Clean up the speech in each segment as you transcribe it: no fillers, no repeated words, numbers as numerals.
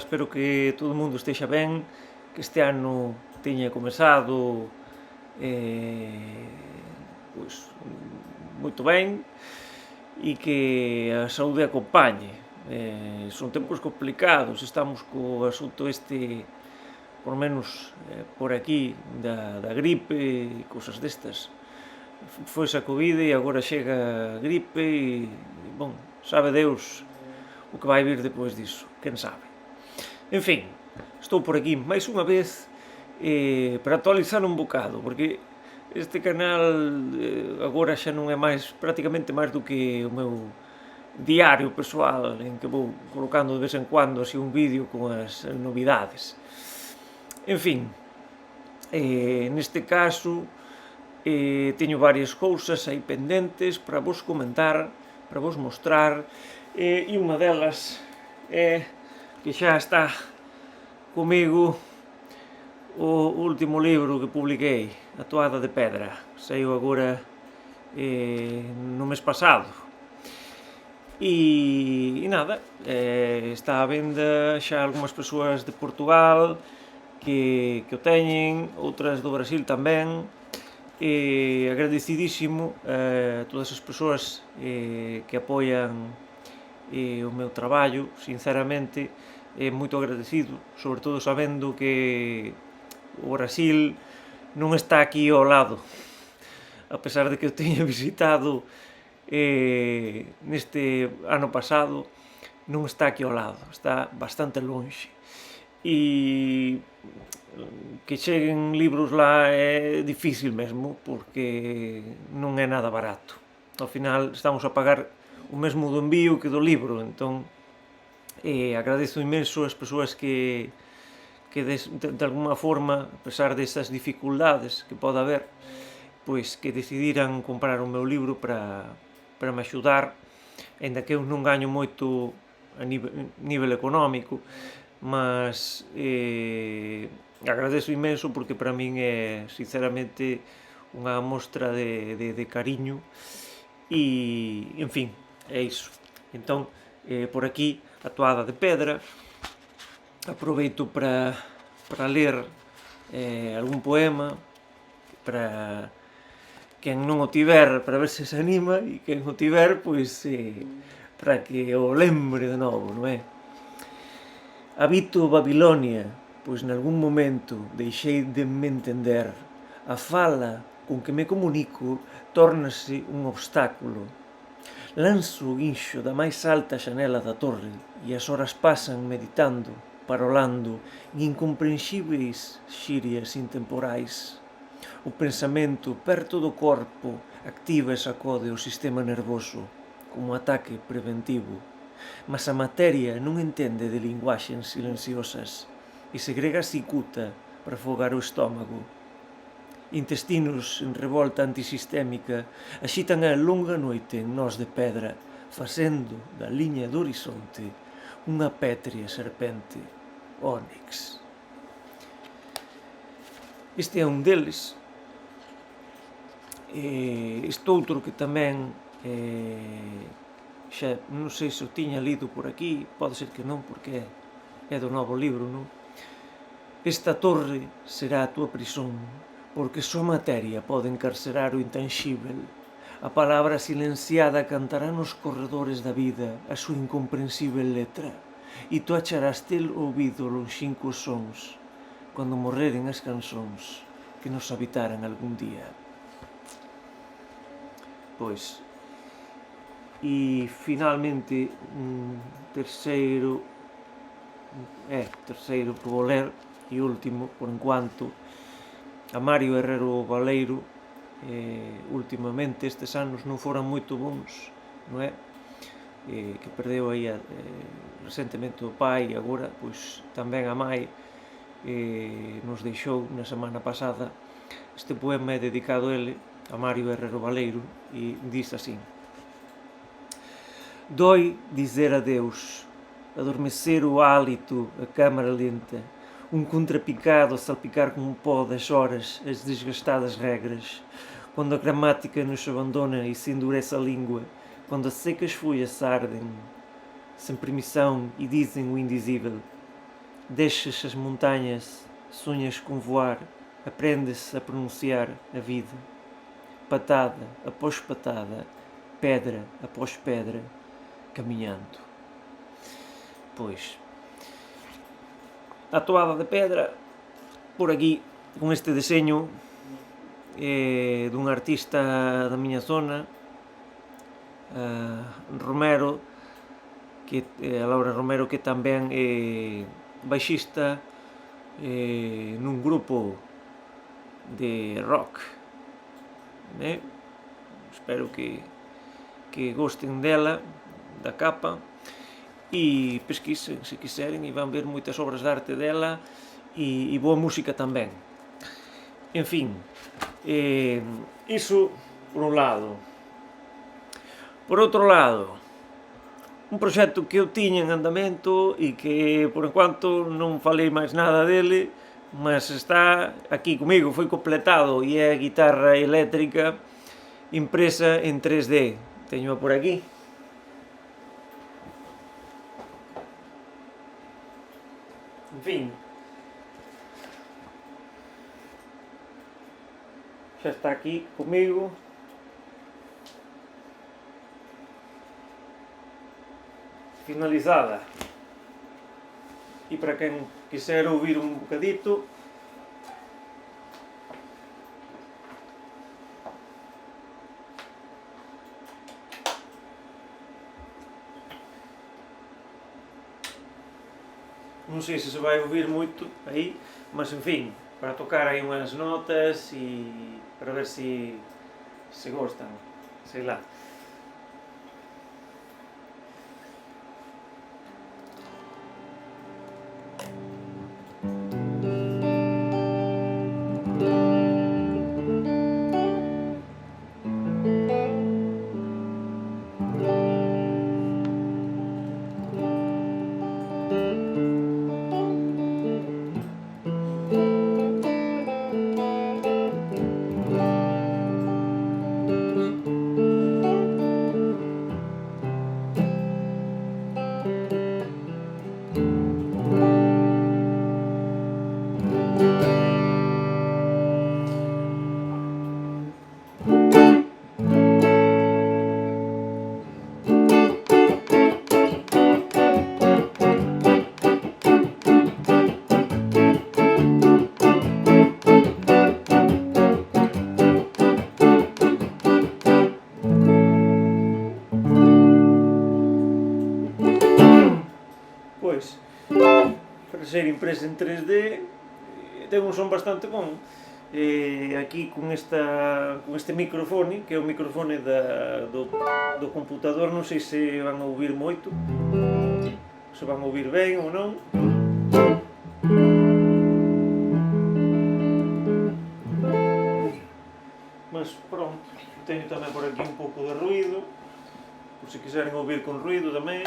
espero que todo o mundo estexa ben, que este ano teña comezado pois, moito ben e que a saúde acompañe. Son tempos complicados, estamos co asunto este, por menos por aquí, da gripe e cousas destas. Foise a Covid e agora chega a gripe e, bon, sabe Deus o que vai vir depois diso, quen sabe. En fin, estou por aquí máis unha vez para actualizar un bocado, porque este canal agora xa non é prácticamente máis do que o meu diario persoal, en que vou colocando de vez en cuando así un vídeo con as novidades. En fin, neste caso teño varias cousas aí pendentes para vos comentar, para vos mostrar, e unha delas é que xa está comigo o último libro que publiquei, A Toada de Pedra. Saiu agora no mes pasado. E nada, está a venda xa algunhas persoas de Portugal que o teñen, outras do Brasil tamén. Agradecidísimo a todas as persoas que apoian o meu traballo, sinceramente, moito agradecido, sobre todo sabendo que o Brasil non está aquí ao lado, a pesar de que o teña visitado neste ano pasado, non está aquí ao lado, está bastante lonxe. E que cheguen libros lá é difícil mesmo, porque non é nada barato. Ao final estamos a pagar o mesmo do envío que do libro, entón agradezo imenso as persoas que de alguma forma, a pesar desas dificultades que pode haber, pois que decidiran comprar o meu libro para me axudar, aínda que eu non gaño moito a nivel económico, mas agradezo imenso porque para min é sinceramente unha mostra de cariño e, en fin, é iso. Entón, por aquí, A Toada de Pedra. Aproveito para ler algún poema, para quen non o tiver, para ver se se anima, e quen o tiver, pois para que o lembre de novo, non é? Habito Babilonia, pois nalgún momento deixei de me entender. A fala con que me comunico tórnase un obstáculo. Lanzo o guinxo da máis alta xanela da torre e as horas pasan meditando, parolando en incomprensíveis xirias intemporais. O pensamento perto do corpo activa e sacode o sistema nervoso como ataque preventivo, mas a materia non entende de linguaxes silenciosas e segrega a cicuta para afogar o estómago. Intestinos en revolta antisistémica axitan a longa noite en nós de pedra, facendo da liña do horizonte unha pétrea serpente, ónix. Este é un deles. Este outro que tamén xa non sei se o tiña lido por aquí, pode ser que non, porque é do novo libro, non? Esta torre será a túa prisón, porque só materia pode encarcerar o intanxíbel. A palabra silenciada cantará nos corredores da vida a súa incomprensível letra, e tú acharás tel ouvido lonxíncos sons, cando morreren as canzóns que nos habitaran algún día. Pois, e finalmente terceiro que vou ler, e último, por enquanto, a Mario Herrero Valeiro. Últimamente estes anos non foran moito bons, non é? Que perdeu aí recentemente o pai, e agora pois tamén a mai nos deixou na semana pasada. Este poema é dedicado a ele, a Mario Herrero Valeiro, e diz así: dói dizer adeus, adormecer o hálito, a câmara lenta, um contrapicado a salpicar como pó das horas as desgastadas regras, quando a gramática nos abandona e se endurece a língua, quando as secas folhas ardem, sem permissão e dizem o indizível. Desces as montanhas, sonhas com voar, aprendes a pronunciar a vida. Patada após patada, pedra após pedra, caminhando. Pois, a toada de pedra, por aquí, con este deseño dun artista da miña zona, Romero, a Laura Romero, que tamén é baixista nun grupo de rock. Espero que gosten dela, da capa, e pesquisen se quiseren e van ver moitas obras de arte dela e boa música tamén. En fin, iso por un lado. Por outro lado, un proxecto que eu tiña en andamento e que por enquanto non falei máis nada dele, mas está aquí comigo, foi completado, e é a guitarra eléctrica impresa en 3D. Teño por aquí. En fin, xa está aquí comigo. Finalizada. E para quen quiser ouvir un bocadito, non sei se vai ouvir moito aí, mas en fin, para tocar aí unhas notas e para ver se gostan, sei lá. Pois, para ser impresa en 3D, ten un son bastante bon. Aquí con este microfone, que é o microfone do computador, non sei se van a ouvir moito, se van a ouvir ben ou non. Mas pronto, teño tamén por aquí un pouco de ruído, por se quiseren ouvir con ruído tamén.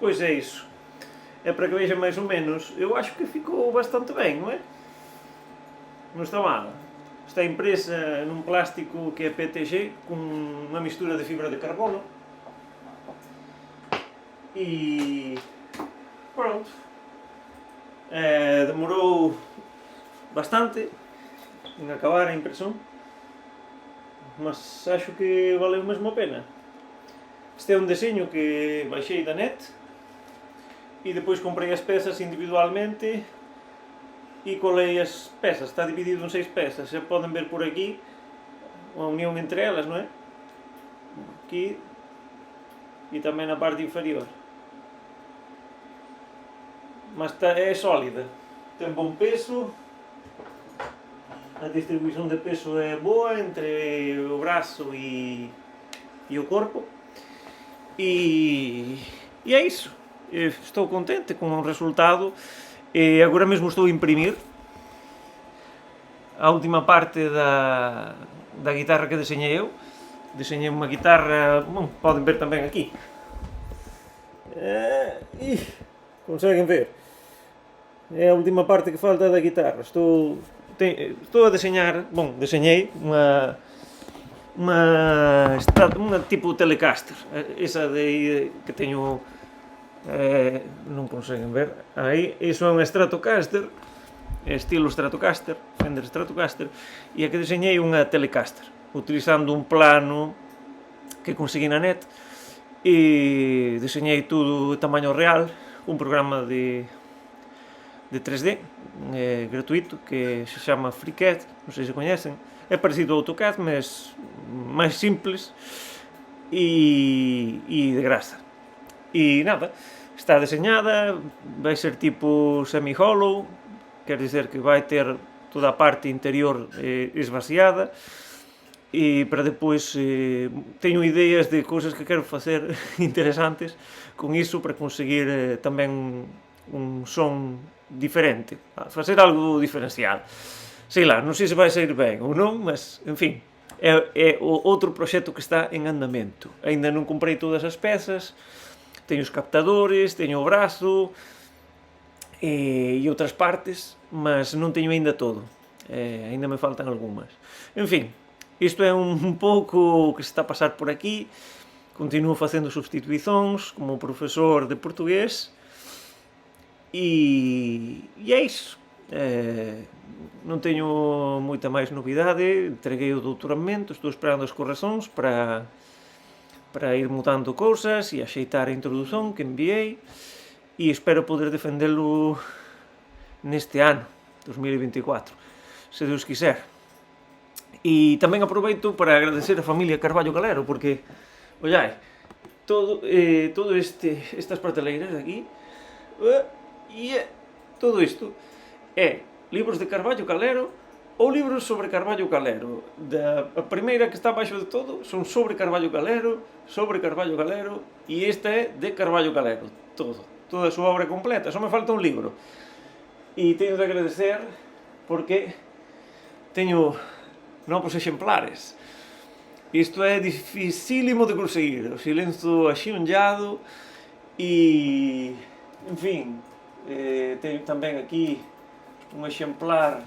Pois é iso. É para que vexan máis ou menos. Eu acho que ficou bastante ben, non é? Non está mal. Está impresa nun plástico que é PETG con unha mistura de fibra de carbono. E pronto. Demorou bastante en acabar a impresión, mas acho que valeu mesmo a pena. Este é un deseño que baixei da net e depois comprei as pezas individualmente e colei as pezas. Está dividido en 6 pezas, se poden ver por aquí a unión entre elas, non é? Aquí e tamén na parte inferior. Mas é sólida, ten bon peso a distribución de peso é boa entre o brazo e o corpo, e é iso. Estou contente con o resultado, e agora mesmo estou a imprimir a última parte da guitarra que deseñei eu. Deseñei unha guitarra, poden ver tamén aquí. Conseguen ver? É a última parte que falta da guitarra. Estou a deseñar, deseñei unha tipo Telecaster, esa que teño, non conseguen ver aí, iso é unha Stratocaster, estilo Stratocaster, Fender Stratocaster, e a que deseñei unha Telecaster, utilizando un plano que consegui na net, e deseñei tudo tamaño real, un programa de 3D gratuito que se chama FreeCAD, non sei se coñecen. É parecido ao AutoCAD, mas máis simples e de graça. E nada, está deseñada, vai ser tipo semi-hollow, quer dizer que vai ter toda a parte interior esvaciada, e para depois teño ideas de cousas que quero facer interesantes con iso para conseguir tamén un son diferente, facer algo diferencial. Sei lá, non sei se vai sair ben ou non, mas, en fin, é o outro proxecto que está en andamento. Ainda non comprei todas as pezas, teño os captadores, teño o brazo e outras partes, mas non teño aínda todo. Aínda me faltan algunhas. En fin, isto é un pouco o que se está a pasar por aquí. Continuo facendo substituizóns como profesor de portugués e é iso. Non teño moita máis novidade, entreguei o doutoramento, estou esperando as correccións para ir mudando cousas e axeitar a introdución que enviei, e espero poder defendelo neste ano, 2024, se Deus quiser. E tamén aproveito para agradecer a familia Carballo Calero, porque, ollai, todo estas prateleiras aquí, todo isto é libros de Carballo Calero ou libros sobre Carballo Calero. A primeira que está baixo de todo son sobre Carballo Calero, e esta é de Carballo Calero, toda a súa obra completa, só me falta un libro. E teño de agradecer porque teño novos exemplares. Isto é dificílimo de conseguir, o silencio axiunllado, e, en fin, teño tamén aquí un exemplar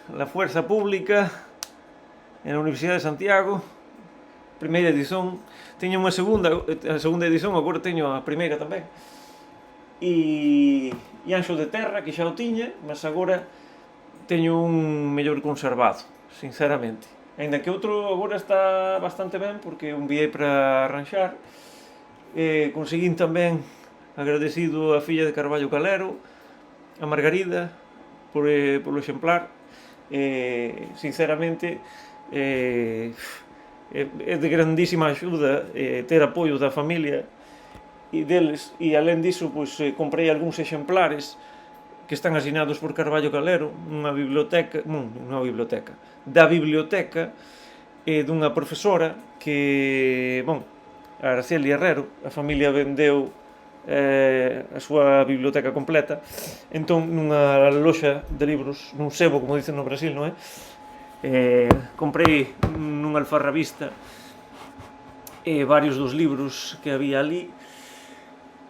La Fuerza Pública en a Universidade de Santiago, primeira edición. Teño a segunda edición, agora teño a primeira tamén, e Anxo de Terra, que xa o tiña, mas agora teño un mellor conservado, sinceramente. Ainda que outro agora está bastante ben, porque o enviei para arranxar. Conseguín tamén, agradecido a filla de Carballo Calero, a Margarida, polo exemplar. Sinceramente, é de grandísima axuda ter apoio da familia e deles, e alén diso, pois, comprei algúns exemplares que están asinados por Carballo Calero, da biblioteca dunha profesora que, a Araceli Herrero, a familia vendeu a súa biblioteca completa, entón nunha loxa de libros, nun sebo, como dicen no Brasil, non é? Comprei nunha alfarrabista varios dos libros que había ali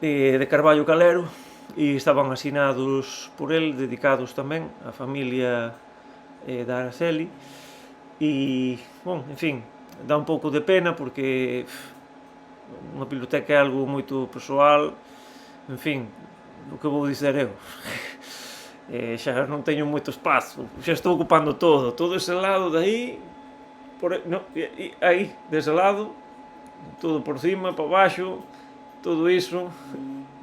de Carballo Calero, e estaban asinados por el, dedicados tamén á familia da Araceli. E, en fin, dá un pouco de pena porque unha biblioteca é algo moito persoal. En fin, o que vou dizer eu? Xa non teño moito espazo, xa estou ocupando todo ese lado de aí, aí, dese lado, todo por cima, para baixo, todo iso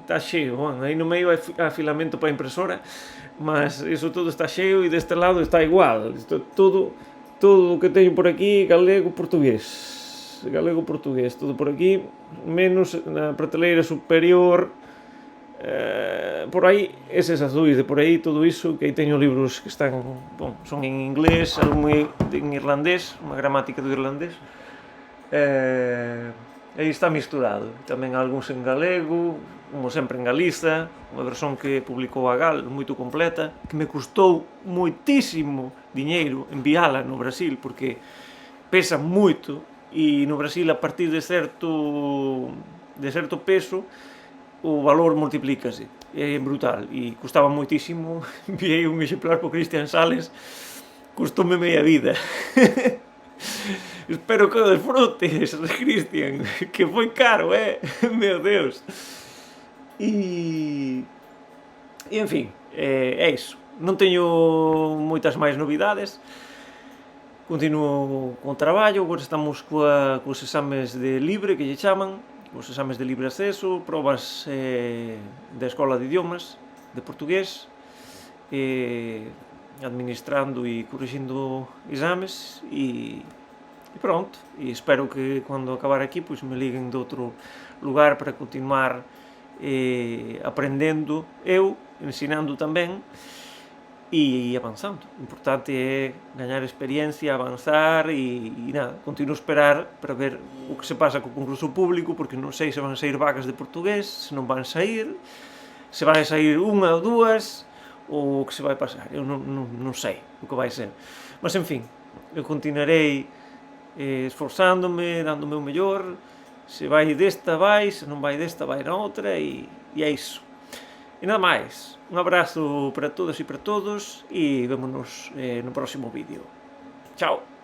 está cheo. Aí no meio hai filamento para a impresora, mas iso todo está cheo, e deste lado está igual. Todo o que teño por aquí, galego-portugués, todo por aquí, menos na prateleira superior Por aí, eses azuis de por aí, todo iso, que aí teño libros que están, bon, son en inglés, algún en irlandés, unha gramática do irlandés, aí está misturado. Tamén algúns en galego, como sempre en Galiza, unha versión que publicou a Gal, moito completa, que me custou moitísimo diñeiro enviala no Brasil, porque pesa moito, e no Brasil, a partir de certo peso, o valor multiplícase, é brutal, e custaba moitísimo. Enviei un exemplar por Cristian Sales, custoume media vida. Espero que o desfrutes, Cristian, que foi caro, meu Deus. E en fin, é iso. Non teño moitas máis novidades, continuo con o traballo. Agora estamos cos exames de libre, que lle chaman, os exames de libre acceso, probas da Escola de Idiomas, de portugués, administrando e corrigindo exames, e pronto. E espero que cando acabar aquí, pois me liguen de outro lugar para continuar aprendendo eu, ensinando tamén, e avanzando. O importante é gañar experiencia, avanzar, e nada, continuo a esperar para ver o que se pasa co concurso público, porque non sei se van sair vagas de portugués, se non van sair, se vai sair unha ou dúas, ou o que se vai pasar. Eu non sei o que vai ser. Mas, en fin, eu continuarei esforzándome, dando o meu mellor. Se vai desta, vai; se non vai desta, vai na outra, e é iso. E nada máis, un abrazo para todas e para todos, e vémonos no próximo vídeo. Chao!